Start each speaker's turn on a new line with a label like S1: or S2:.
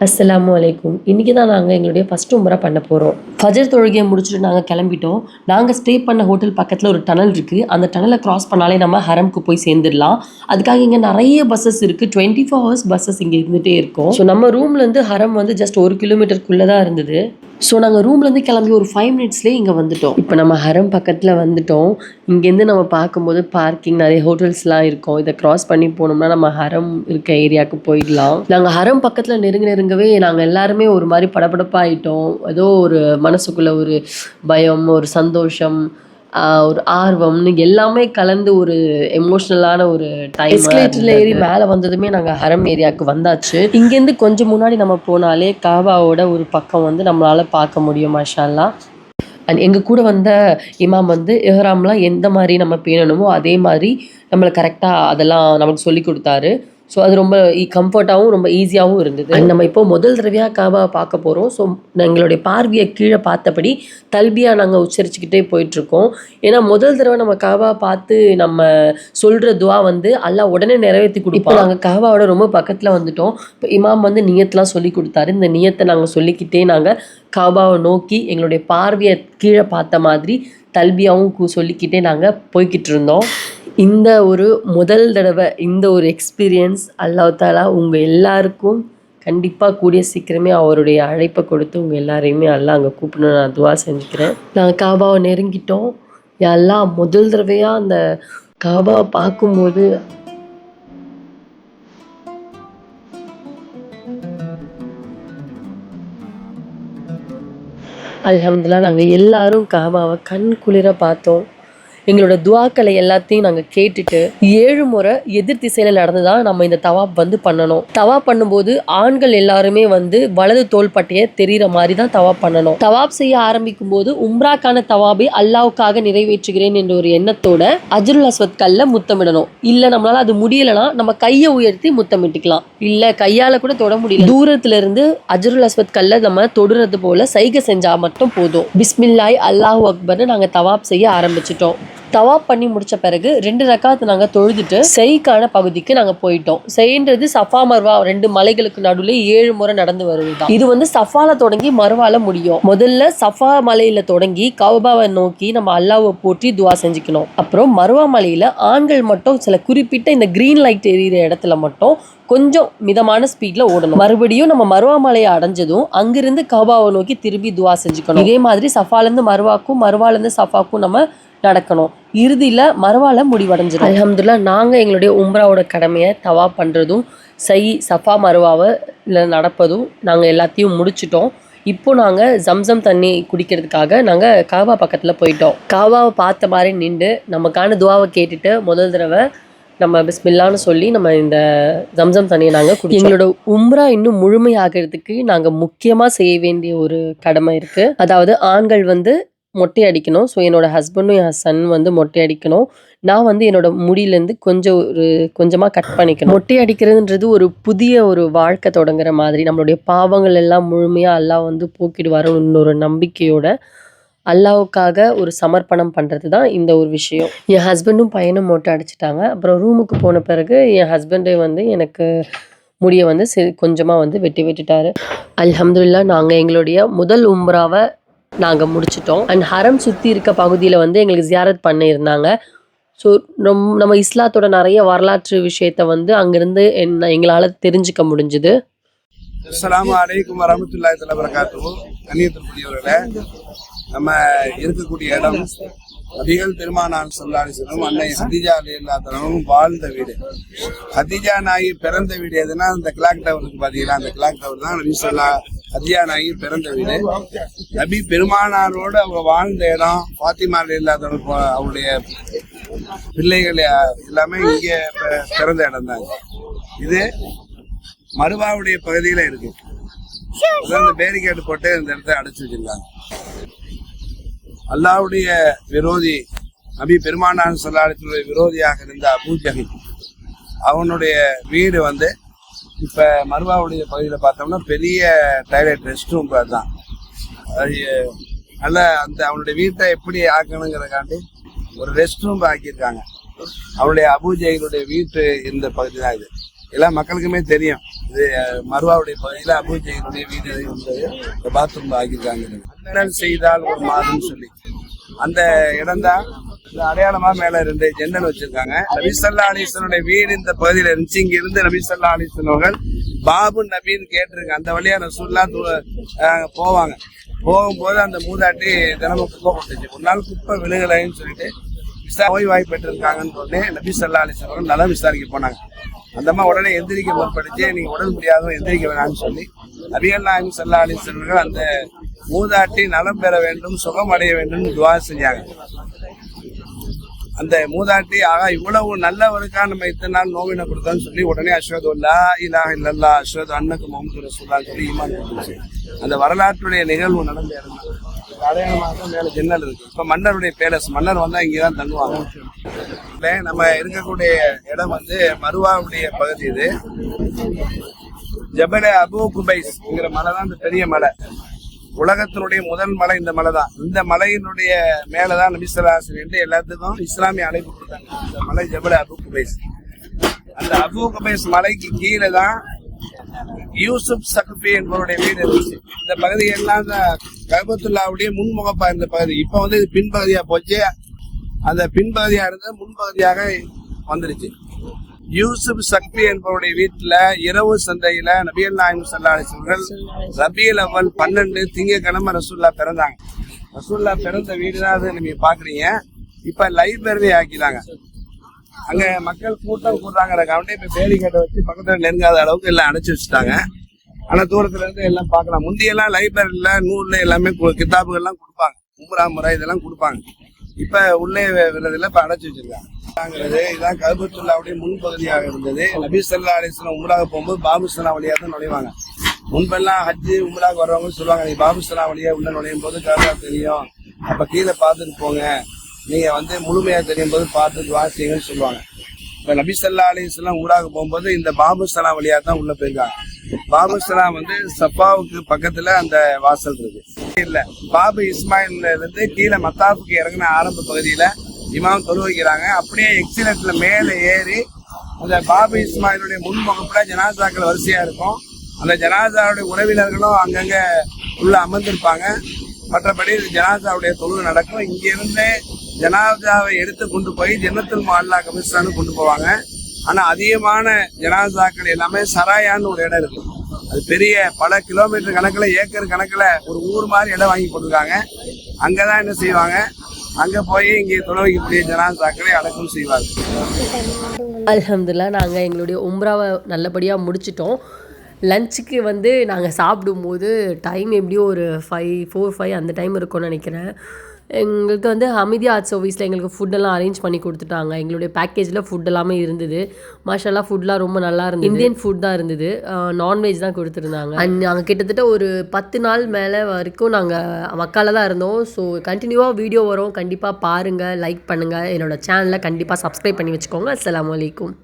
S1: அஸ்ஸலாமு அலைக்கும். இன்றைக்கி தான் நாங்கள் எங்களுடைய ஃபஸ்ட் உம்ரா பண்ண போகிறோம். ஃபஜர் தொழுகையை முடிச்சுட்டு நாங்கள் கிளம்பிட்டோம். நாங்கள் ஸ்டே பண்ண ஹோட்டல் பக்கத்தில் ஒரு டனல் இருக்குது. அந்த டனலை க்ராஸ் பண்ணாலே நம்ம ஹரம்க்கு போய் சேர்ந்துடலாம். அதுக்காக இங்கே நிறைய பஸ்ஸஸ் இருக்குது. 24 ஹவர்ஸ் பஸ்ஸஸ் இங்கே இருந்துகிட்டே இருக்கும். ஸோ நம்ம ரூம்லேருந்து ஹரம் வந்து ஜஸ்ட் 1 கிலோமீட்டருக்குள்ளே தான் இருந்தது. ஸோ நாங்கள் ரூம்லேருந்து கிளம்பி ஒரு 5 மினிட்ஸ்லேயே இங்கே வந்துட்டோம். இப்போ நம்ம ஹரம் பக்கத்தில் வந்துட்டோம். இங்கேருந்து நம்ம பார்க்கும்போது பார்க்கிங் நிறைய ஹோட்டல்ஸ்லாம் இருக்கும். இதை க்ராஸ் பண்ணி போனோம்னா நம்ம ஹரம் இருக்க ஏரியாவுக்கு போயிடலாம். நாங்கள் ஹரம் பக்கத்தில் நெருங்கவே நாங்கள் எல்லாருமே ஒரு மாதிரி படபடப்பாயிட்டோம். ஏதோ ஒரு மனசுக்குள்ளே ஒரு பயம், ஒரு சந்தோஷம், ஒரு ஆர்வம்னு எல்லாமே கலந்து ஒரு எமோஷ்னலான ஒரு டைம். எஸ்கலேட்டரில் ஏறி மேலே வந்ததுமே நாங்கள் ஹரம் ஏரியாவுக்கு வந்தாச்சு. இங்கேருந்து கொஞ்சம் முன்னாடி நம்ம போனாலே காபாவோட ஒரு பக்கம் வந்து நம்மளால் பார்க்க முடியும். மாஷா அல்லாஹ். அண்ட் எங்கள் கூட வந்த இமாம் வந்து இஹ்ராம்லாம் எந்த மாதிரி நம்ம பேணணுமோ அதே மாதிரி நம்மளை கரெக்டாக அதெல்லாம் நமக்கு சொல்லி கொடுத்தாரு. ஸோ அது ரொம்ப கம்ஃபர்ட்டாகவும் ரொம்ப ஈஸியாகவும் இருந்தது. அண்ட் நம்ம இப்போ முதல் தடவையாக காபாவை பார்க்க போகிறோம். ஸோ எங்களுடைய பார்வையை கீழே பார்த்தபடி தல்பியா நாங்கள் உச்சரிச்சுக்கிட்டே போயிட்டுருக்கோம். ஏன்னா முதல் தடவை நம்ம காபாவை பார்த்து நம்ம சொல்கிற துவா வந்து அல்லாஹ் உடனே நிறைவேற்றி கொடுப்போம். நாங்கள் காபாவோட ரொம்ப பக்கத்தில் வந்துட்டோம். இப்போ இமாம் வந்து நியத்தெலாம் சொல்லி கொடுத்தாரு. இந்த நியத்தை நாங்கள் சொல்லிக்கிட்டே நாங்கள் காபாவை நோக்கி எங்களுடைய பார்வையை கீழே பார்த்த மாதிரி தல்பியாவும் சொல்லிக்கிட்டே நாங்கள் போய்கிட்டு இருந்தோம். இந்த ஒரு முதல் தடவை இந்த ஒரு எக்ஸ்பீரியன்ஸ் அல்லாஹ் தஆலா உங்கள் எல்லாருக்கும் கண்டிப்பாக கூடிய சீக்கிரமே அவருடைய அழைப்பை கொடுத்து உங்கள் எல்லாரையுமே அல்லாஹ் அங்கே கூப்பிடணும்னு நான் துவா செஞ்சுக்கிறேன். நாங்கள் காபாவை நெருங்கிட்டோம். எல்லாம் முதல் தடவையாக அந்த காபாவை பார்க்கும்போது அல்ஹம்துலில்லாஹ் நாங்கள் எல்லாரும் காபாவை கண் குளிர பார்த்தோம். எங்களோட துவாக்களை எல்லாத்தையும் நாங்கள் கேட்டுட்டு 7 முறை எதிர் திசையில் நடந்து தான் நம்ம இந்த தவாப் வந்து பண்ணணும். தவாப் பண்ணும்போது ஆண்கள் எல்லாருமே வந்து வலது தோள்பட்டையை தெரிகிற மாதிரி தான் தவாப் பண்ணணும். தவாப் செய்ய ஆரம்பிக்கும் போது உம்ராக்கான தவாபை அல்லாவுக்காக நிறைவேற்றுகிறேன் என்ற ஒரு எண்ணத்தோட அஜ்ருல் அஸ்வத் கல்ல முத்தமிடணும். இல்லை நம்மளால அது முடியலைன்னா நம்ம கையை உயர்த்தி முத்தமிட்டுக்கலாம். இல்லை கையால் கூட தொட முடியல, தூரத்துல இருந்து அஜ்ருல் அஸ்வத் கல்ல நம்ம தொடுறது போல சைகை செஞ்சா மட்டும் போதும். பிஸ்மில்லாஹ் அல்லாஹு அக்பர்னு நாங்கள் தவாப் செய்ய ஆரம்பிச்சிட்டோம். தவாப் பண்ணி முடிச்ச பிறகு 2 ரக்காத்து நாங்கள் தொழுதுட்டு செய்க்கான பகுதிக்கு நாங்கள் போயிட்டோம். செய்ன்றது சஃபா மர்வா 2 மலைகளுக்கு நடுவில் 7 முறை நடந்து வருவதுதான். இது வந்து சஃபால தொடங்கி மர்வால முடியும். முதல்ல சஃபா மலையில தொடங்கி கஅபாவை நோக்கி நம்ம அல்லாஹ்வை போற்றி துவா செஞ்சுக்கணும். அப்புறம் மர்வா மலையில ஆண்கள் மட்டும் சில குறிப்பிட்ட இந்த கிரீன் லைட் எரியிற இடத்துல மட்டும் கொஞ்சம் மிதமான ஸ்பீட்ல ஓடணும். மறுபடியும் நம்ம மர்வா மலையை அடைஞ்சதும் அங்கிருந்து கஅபாவை நோக்கி திரும்பி துவா செஞ்சுக்கணும். இதே மாதிரி சஃபாலேருந்து மர்வாக்கும் மர்வாலேருந்து சஃபாக்கும் நம்ம நடக்கணும். இறுதியில் மர்வால முடிவடைஞ்சிடும். அல்ஹம்துலில்லாஹ் நாங்கள் எங்களுடைய உம்ராவோட கடமையை தவா பண்ணுறதும் சஃபா மர்வாவை நடப்பதும் நாங்கள் எல்லாத்தையும் முடிச்சிட்டோம். இப்போ நாங்கள் ஜம்சம் தண்ணி குடிக்கிறதுக்காக நாங்கள் காபா பக்கத்தில் போயிட்டோம். காபாவை பார்த்த மாதிரி நின்று நமக்கான துவாவை கேட்டுட்டு முதல் தடவை நம்ம பிஸ்மில்லான்னு சொல்லி நம்ம இந்த ஜம்சம் தண்ணியை நாங்கள் குடிச்சோம். எங்களோட உம்ரா இன்னும் முழுமையாகிறதுக்கு நாங்கள் முக்கியமாக செய்ய வேண்டிய ஒரு கடமை இருக்குது. அதாவது ஆண்கள் வந்து மொட்டை அடிக்கணும். ஸோ என்னோட ஹஸ்பண்டும் என் சன் வந்து மொட்டை அடிக்கணும். நான் வந்து என்னோட முடியிலேருந்து கொஞ்சமாக கட் பண்ணிக்கணும். மொட்டை அடிக்கிறதுன்றது ஒரு புதிய ஒரு வாழ்க்கை தொடங்குற மாதிரி, நம்மளுடைய பாவங்கள் எல்லாம் முழுமையாக அல்லாஹ் வந்து போக்கிடுவாருன்னு ஒரு நம்பிக்கையோட அல்லாவுக்காக ஒரு சமர்ப்பணம் பண்ணுறது தான் இந்த ஒரு விஷயம். என் ஹஸ்பண்டும் பையனும் மொட்டை அடிச்சிட்டாங்க. அப்புறம் ரூமுக்கு போன பிறகு என் ஹஸ்பண்டே வந்து எனக்கு முடியை வந்து கொஞ்சமாக வந்து வெட்டி விட்டுட்டாரு. அல்ஹம்துலில்லாஹ் நாங்கள் எங்களுடைய முதல் உம்ராவை நாங்கள் முடிச்சிட்டோம். அண்ட் ஹரம் சுற்றி இருக்க பகுதியில் வந்து எங்களுக்கு ஜியாரத் பண்ணியிருந்தாங்க. ஸோ நம்ம இஸ்லாத்தோட நிறைய வரலாற்று விஷயத்த வந்து அங்கேருந்து எங்களால் தெரிஞ்சுக்க முடிஞ்சுது.
S2: அஸ்ஸலாமு அலைக்கும் வரஹ்மத்துல்லாஹி தஆலா வபரகாத்துஹு. கண்ணியத்திற்குரியவர்களே, நம்ம இருக்கக்கூடிய இடம் நபிகள் பெருமானார் ஸல்லல்லாஹு அலைஹி வஸல்லம் அன்னை ஹதீஜா ரலியல்லாஹு அன்ஹா வாழ்ந்த வீடு. ஹதீஜா நாயகி பிறந்த வீடு எதுனா அந்த கிளாக் டவருக்கு பார்த்தீங்கன்னா அந்த கிளாக் டவர் தான் நபி ஹதீஜா நாயகி பிறந்த வீடு. நபி பெருமானாரோடு அவங்க வாழ்ந்த இடம். ஃபாத்திமா ரலியல்லாஹு அன்ஹா அவருடைய பிள்ளைகள் எல்லாமே இங்கே பிறந்த இடம் தான். இது மருவாவுடைய பகுதியில இருக்கு. இந்த பேரிகேட் போட்டு இந்த இடத்த அடைச்சு வச்சிருக்காங்க. அல்லாஹ்வுடைய விரோதி நபி பெருமானார் ஸல்லல்லாஹு அலைஹி வஸல்லம் விரோதியாக இருந்த அபூ ஜஹல் அவனுடைய வீடு வந்து இப்ப மருவாவுடைய பகுதியில பார்த்தோம்னா பெரிய டாய்லெட் ரெஸ்ட் ரூம் தான். அது நல்ல அந்த அவனுடைய வீட்டை எப்படி ஆக்கணுங்கிறக்காண்டி ஒரு ரெஸ்ட் ரூம் ஆக்கியிருக்காங்க. அவருடைய அபூஜைகளுடைய வீட்டு இந்த பகுதி தான் இது. எல்லா மக்களுக்குமே தெரியும். இது மருவாவுடைய பகுதியில் அபூஜைகளுடைய வீடு இந்த பாத்ரூம் ஆக்கியிருக்காங்க. செய்தால் ஒரு மாதம் சொல்லி அந்த இடம் தான் இந்த அடையாளமா மேல 2 ஜன்னல் வச்சிருக்காங்க. நபி ஸல்லல்லாஹு அலைஹி வஸல்லம் வீடு இந்த பகுதியில இருந்துச்சு. இங்க இருந்து நபி ஸல்லல்லாஹு அலைஹி வஸல்லம் அவர்கள் பாபு நபின்னு கேட்டிருக்காங்க. அந்த வழியா ரசூலுல்லாஹ் போவாங்க. போகும்போது அந்த மூதாட்டி தினமும் குப்பை போட்டுச்சு. ஒரு நாள் குப்பை விழுகலைன்னு சொல்லிட்டு நோய் வாய் பெற்றிருக்காங்கன்னு உடனே நபி ஸல்லல்லாஹு அலைஹி வஸல்லம் நலம் விசாரிக்க போனாங்க. அந்த அம்மா உடனே எந்திரிக்க முற்படுச்சு. நீங்க உடல் முடியாதவங்க எந்திரிக்க வேணாம்னு சொல்லி நபிகள் நாயகம் ஸல்லல்லாஹு அலைஹி வஸல்லம் அந்த மூதாட்டி நலம் பெற வேண்டும், சுகம் அடைய வேண்டும் துவா செஞ்சாங்க. அந்த மூதாட்டி இவ்வளவு நல்லவருக்கா நம்ம இத்தனை நாள் நோவினை கொடுத்தோம்னு சொல்லி உடனே அஷ்ஹது அல்லா இலாஹ இல்லல்லாஹ் அஷ்ஹது அன்னக முஹம்மது ரசூலுல்லாஹ் சொல்லி ஈமான் கொண்டுச்சு. அந்த வரலாற்றுடைய நிகழ்வு நடந்த இடம் அடையாளமாக மேல ஜன்னல் இருக்கு. இப்ப மன்னருடைய பேலஸ், மன்னர் வந்தா இங்கதான் தங்குவாங்க. நம்ம இருக்கக்கூடிய இடம் மருவாவுடைய பகுதி. இது ஜபல அபு குபைஸ்ங்கிற மலை தான் இந்த பெரிய மலை. உலகத்தினுடைய முதல் மலை இந்த மலை தான். இந்த மலையினுடைய மேலதான் நபி ஸல்லல்லாஹு அலைஹி வஸல்லம் எல்லாத்துக்கும் இஸ்லாமிய அழைப்பு கொடுத்தாங்க. இந்த மலை ஜபல அபு குபைஸ். அந்த அபு குபைஸ் மலைக்கு கீழே தான் யூசுப் சக்பி என்பவருடைய வீடு இருந்துச்சு. இந்த பகுதி எல்லாம் கஅபத்துல்லாஹ்வுடைய முன்முகப்பா இருந்த பகுதி. இப்ப இது பின்பகுதியா போச்சு. அந்த பின்பகுதியா இருந்த முன்பகுதியாக வந்துருச்சு. யூசுப் சக்பி என்பவருடைய வீட்டுல இரவு சந்தையில நபிகள் நாயகம் ஸல்லல்லாஹு அலைஹி வஸல்லம் ரபியுல் அவ்வல் 12 திங்கட்கிழமை ரசூலுல்லாஹ் பிறந்தாங்க. ரசூலுல்லாஹ் பிறந்த வீடு தான் அது நீங்க பாக்குறீங்க. இப்ப லைப்ரரி ஆக்கிட்டாங்க. அங்க மக்கள் கூட்டம் கூடுறாங்க. இப்ப பேரிகேட்டை வச்சு பக்கத்துல நெருங்காத அளவுக்கு எல்லாம் அடைச்சு வச்சுட்டாங்க. ஆனா தூரத்துல இருந்து எல்லாம் பார்க்கலாம். முந்தியெல்லாம் லைப்ரரியில நூல்ல எல்லாமே கிதாபுகள் எல்லாம் கொடுப்பாங்க. உம்ரா முறை இதெல்லாம் கொடுப்பாங்க. இப்ப உள்ளே விடுறதுல இப்ப அடைச்சு வச்சிருக்காங்க. இதான் கஅபத்துல்லாஹ்வுடைய முன்பகுதியாக இருந்தது. நபி ஸல்லல்லாஹு அலைஹி வஸல்லம் உம்ராவுக்கு போகும்போது பாபுஸ்தலா வழியா தான் நுழைவாங்க. முன்பெல்லாம் ஹஜ்ஜு உம்ராவுக்கு வர்றவங்க சொல்லுவாங்க, நீ பாபுஸ்தலா வழியா உள்ள நுழையும் போது கஅபா தெரியும், அப்ப கீழே பார்த்துட்டு போங்க, நீங்க முழுமையா தெரியும் போது பார்த்து துஆ செய்யுங்கன்னு சொல்லுவாங்க. இப்ப நபி ஸல்லல்லாஹு அலைஹி வஸல்லம் உம்ராவுக்கு போகும்போது இந்த பாபுஸ்தலா வழியா தான் உள்ள போயிருக்காங்க. பாபுஸ்தலா சஃபாவுக்கு பக்கத்துல அந்த வாசல் இருக்கு. இல்ல பாபு இஸ்மாயில்ல இருந்து கீழே மத்தாப்புக்கு இறங்கின ஆரம்ப பகுதியில இமாம் தொழு வைக்கிறாங்க. அப்படியே எக்ஸிலட்ல மேல ஏறி அந்த பாபு இஸ்மாயிலுடைய முன்முகப்புல ஜனாசாக்கள் வரிசையா இருக்கும். அந்த ஜனாசாவுடைய உறவினர்களும் அங்கங்க உள்ள அமர்ந்திருப்பாங்க. மற்றபடி ஜனாசாவுடைய தொழுகை நடக்கும். இங்க இருந்து ஜனாசாவை எடுத்து கொண்டு போய் ஜன்னத்துல் முஅல்லா கபிரிஸ்தானுக்கு கொண்டு போவாங்க. ஆனா அதிகமான ஜனாசாக்கள் எல்லாமே சராயான்னு ஒரு இடம் இருக்கு. அது பெரிய பல கிலோமீட்டர் கணக்குல ஏக்கர் கணக்குல ஒரு ஊர் மாதிரி இடம் வாங்கி போட்டிருக்காங்க. அங்கதான் என்ன செய்வாங்க, அங்க போய் இங்கே தொலைவைக்கக்கூடிய ஜனாசாக்களை அடக்கம் செய்வாங்க.
S1: அல்ஹம்துலில்லாஹ் நாங்கள் எங்களுடைய உம்ராவை நல்லபடியாக முடிச்சிட்டோம். லஞ்சுக்கு நாங்கள் சாப்பிடும்போது டைம் எப்படியும் ஒரு 4-5 அந்த டைம் இருக்கும்னு நினைக்கிறேன். எங்களுக்கு ஹமீதியா ஆர்ட் சர்வீஸில் எங்களுக்கு ஃபுட்டெல்லாம் அரேஞ்ச் பண்ணி கொடுத்துட்டாங்க. எங்களுடைய பேக்கேஜில் ஃபுட் எல்லாமே இருந்தது. மாஷால்லா ஃபுட்லாம் ரொம்ப நல்லா இருந்தது. இந்தியன் ஃபுட் தான் இருந்தது. நான்வெஜ் தான் கொடுத்துருந்தாங்க. அண்ட் நாங்கள் கிட்டத்தட்ட ஒரு 10 நாள் மேலே வரைக்கும் நாங்கள் மக்கால தான் இருந்தோம். ஸோ கண்டினியூவாக வீடியோ வரும், கண்டிப்பாக பாருங்கள், லைக் பண்ணுங்கள், என்னோடய சேனலை கண்டிப்பாக சப்ஸ்கிரைப் பண்ணி வச்சுக்கோங்க. அஸ்ஸலாமு அலைக்கும்.